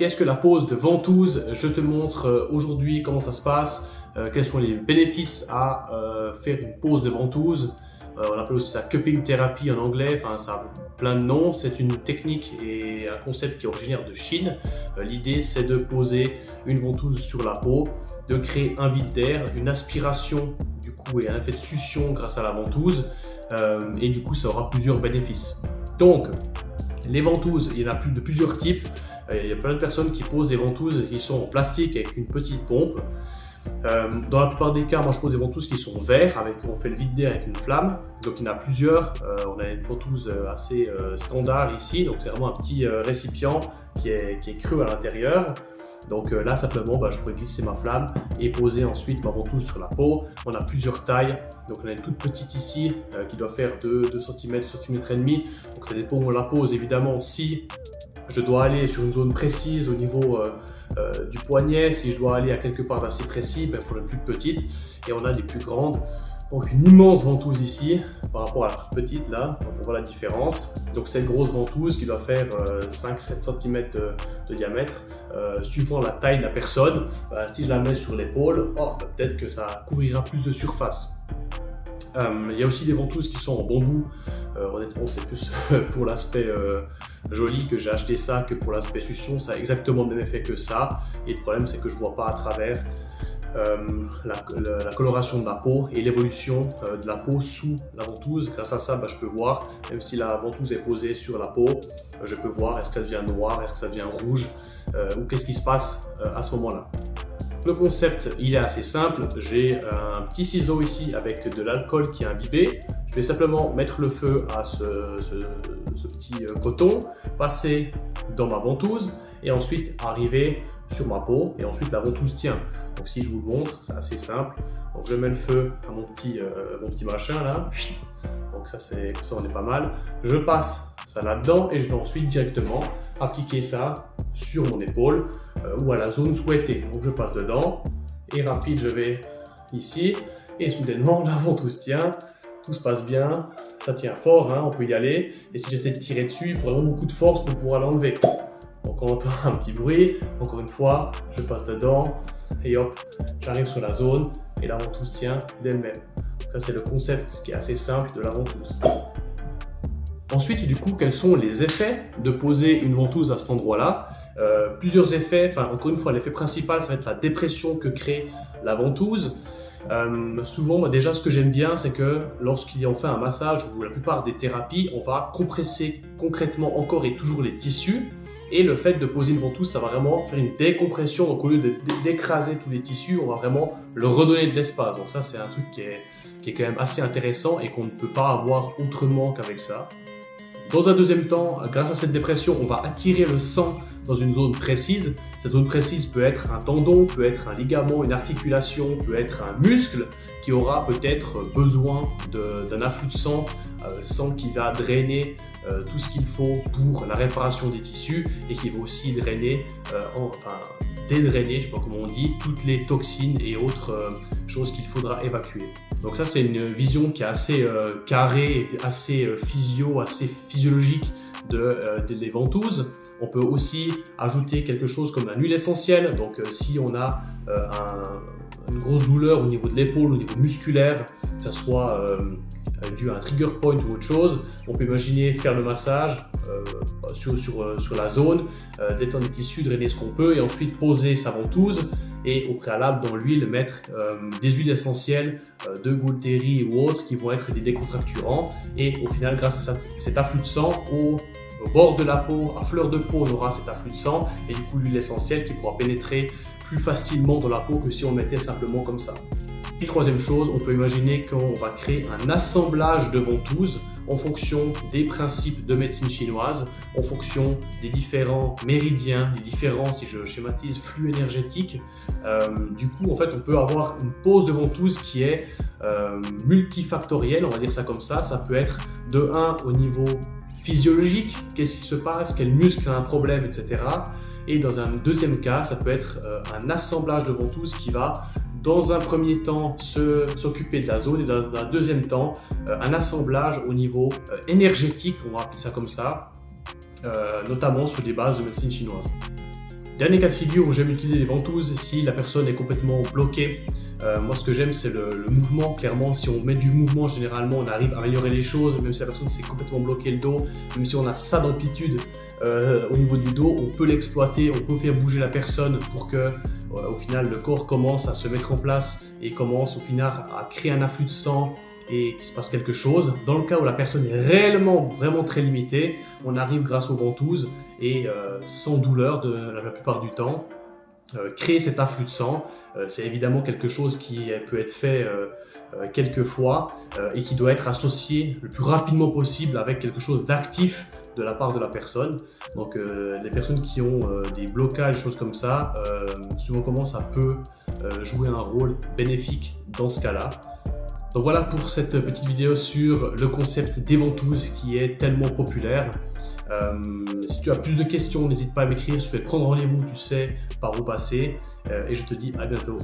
Qu'est-ce que la pose de ventouse? Je te montre aujourd'hui comment ça se passe, quels sont les bénéfices à faire une pose de ventouse. On appelle aussi ça cupping therapy en anglais, enfin ça a plein de noms. C'est une technique et un concept qui est originaire de Chine. L'idée c'est de poser une ventouse sur la peau, de créer un vide d'air, une aspiration du coup et un effet de succion grâce à la ventouse et du coup ça aura plusieurs bénéfices. Donc les ventouses, il y en a de plusieurs types. Il y a plein de personnes qui posent des ventouses qui sont en plastique avec une petite pompe. Dans la plupart des cas, moi je pose des ventouses qui sont verts, on fait le vide d'air avec une flamme. Donc il y en a plusieurs. On a une ventouse assez standard ici. Donc c'est vraiment un petit récipient qui est creux à l'intérieur. Donc là simplement je pourrais glisser ma flamme et poser ensuite ma ventouse sur la peau. On a plusieurs tailles. Donc on a une toute petite ici qui doit faire 2 cm, 2 cm et demi. Donc ça dépend où on la pose évidemment. Si je dois aller sur une zone précise au niveau du poignet, si je dois aller à quelque part d'assez précis, il faut une plus petite et on a des plus grandes. Donc une immense ventouse ici par rapport à la toute petite là, donc on voit la différence. Donc cette grosse ventouse qui doit faire 5-7 cm de diamètre, suivant la taille de la personne, si je la mets sur l'épaule, peut-être que ça couvrira plus de surface. Il y a aussi des ventouses qui sont en bambou. Honnêtement c'est plus pour l'aspect joli que j'ai acheté ça que pour l'aspect succion. Ça a exactement le même effet que ça et le problème c'est que je ne vois pas à travers la coloration de la peau et l'évolution de la peau sous la ventouse. Grâce à ça je peux voir, même si la ventouse est posée sur la peau, je peux voir est-ce que ça devient noir, est-ce que ça devient rouge ou qu'est-ce qui se passe à ce moment là. Le concept il est assez simple, j'ai un petit ciseau ici avec de l'alcool qui est imbibé. Je vais simplement mettre le feu à ce petit coton, passer dans ma ventouse et ensuite arriver sur ma peau et ensuite la ventouse tient. Donc si je vous le montre, c'est assez simple. Donc je mets le feu à mon petit machin là. Donc ça on est pas mal. Je passe ça là-dedans et je vais ensuite directement appliquer ça sur mon épaule ou à la zone souhaitée. Donc je passe dedans et rapide je vais ici et soudainement la ventouse tient, tout se passe bien, ça tient fort, on peut y aller. Et si j'essaie de tirer dessus, il faut vraiment beaucoup de force pour pouvoir l'enlever. Donc on entend un petit bruit, encore une fois, je passe dedans et hop, j'arrive sur la zone et la ventouse tient d'elle-même. Ça c'est le concept qui est assez simple de la ventouse. Ensuite, du coup, quels sont les effets de poser une ventouse à cet endroit-là? Plusieurs effets, encore une fois, l'effet principal, ça va être la dépression que crée la ventouse. Souvent, déjà, ce que j'aime bien, c'est que lorsqu'on fait un massage ou la plupart des thérapies, on va compresser concrètement encore et toujours les tissus. Et le fait de poser une ventouse, ça va vraiment faire une décompression. Donc, au lieu d'écraser tous les tissus, on va vraiment leur redonner de l'espace. Donc ça, c'est un truc qui est quand même assez intéressant et qu'on ne peut pas avoir autrement qu'avec ça. Dans un deuxième temps, grâce à cette dépression, on va attirer le sang dans une zone précise. Cette zone précise peut être un tendon, peut être un ligament, une articulation, peut être un muscle qui aura peut-être besoin d'un afflux de sang, sang qui va drainer tout ce qu'il faut pour la réparation des tissus et qui va aussi drainer, dédrainer, je ne sais pas comment on dit, toutes les toxines et autres choses qu'il faudra évacuer. Donc ça c'est une vision qui est assez carrée, assez assez physiologique des ventouses. On peut aussi ajouter quelque chose comme la huile essentielle. Donc si on a une grosse douleur au niveau de l'épaule, au niveau musculaire, que ce soit dû à un trigger point ou autre chose, on peut imaginer faire le massage sur la zone, détendre les tissus, drainer ce qu'on peut et ensuite poser sa ventouse et au préalable dans l'huile mettre des huiles essentielles de Gualteri ou autres qui vont être des décontracturants et au final grâce à cet afflux de sang au bord de la peau, à fleur de peau on aura cet afflux de sang et du coup l'huile essentielle qui pourra pénétrer plus facilement dans la peau que si on mettait simplement comme ça. Et troisième chose, on peut imaginer qu'on va créer un assemblage de ventouses en fonction des principes de médecine chinoise, en fonction des différents méridiens, des différents, si je schématise, flux énergétiques. Du coup, en fait, on peut avoir une pose de ventouse qui est multifactorielle, on va dire ça comme ça. Ça peut être de 1 au niveau physiologique, qu'est-ce qui se passe, quel muscle a un problème, etc. Et dans un deuxième cas, ça peut être un assemblage de ventouses qui va dans un premier temps s'occuper de la zone et dans un deuxième temps un assemblage au niveau énergétique, on va appeler ça comme ça, notamment sur des bases de médecine chinoise. Dernier cas de figure où j'aime utiliser les ventouses, si la personne est complètement bloquée. Moi ce que j'aime c'est le mouvement. Clairement, si on met du mouvement, généralement on arrive à améliorer les choses. Même si la personne s'est complètement bloqué le dos, même si on a ça d'amplitude au niveau du dos, on peut l'exploiter, on peut faire bouger la personne pour que au final le corps commence à se mettre en place et commence au final à créer un afflux de sang et qu'il se passe quelque chose. Dans le cas où la personne est réellement vraiment très limitée, on arrive grâce aux ventouses et sans douleur la plupart du temps, créer cet afflux de sang. C'est évidemment quelque chose qui peut être fait quelques fois et qui doit être associé le plus rapidement possible avec quelque chose d'actif de la part de la personne. Donc les personnes qui ont des blocages, des choses comme ça, souvent comment ça peut jouer un rôle bénéfique dans ce cas-là. Donc voilà pour cette petite vidéo sur le concept des ventouses qui est tellement populaire. Si tu as plus de questions, n'hésite pas à m'écrire. Si tu veux prendre rendez-vous, tu sais par où passer. Et je te dis à bientôt.